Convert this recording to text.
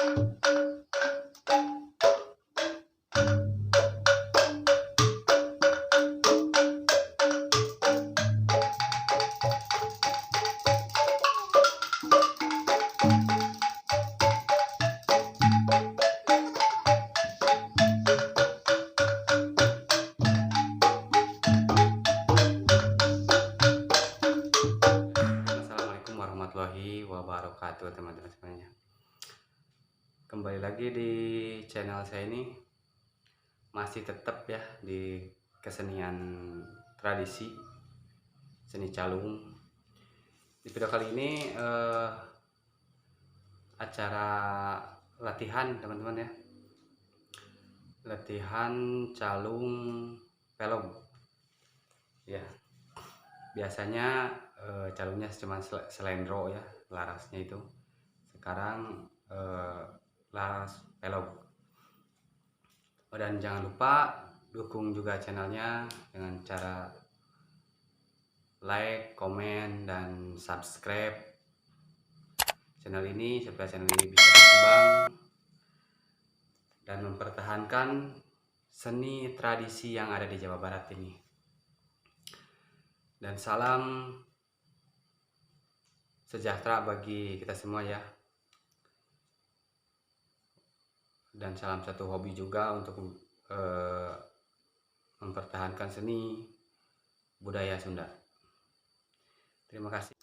Assalamualaikum warahmatullahi wabarakatuh teman-teman semuanya. Kembali lagi di channel saya ini, masih tetap ya di kesenian tradisi seni calung. Di video kali ini acara latihan teman-teman ya, latihan calung pelog ya. Biasanya calungnya cuma selendro ya, larasnya itu. Sekarang laras pelog. Dan jangan lupa dukung juga channelnya dengan cara like, komen, dan subscribe channel ini supaya channel ini bisa berkembang dan mempertahankan seni tradisi yang ada di Jawa Barat ini. Dan salam sejahtera bagi kita semua ya. Dan salam satu hobi juga untuk mempertahankan seni budaya Sunda. Terima kasih.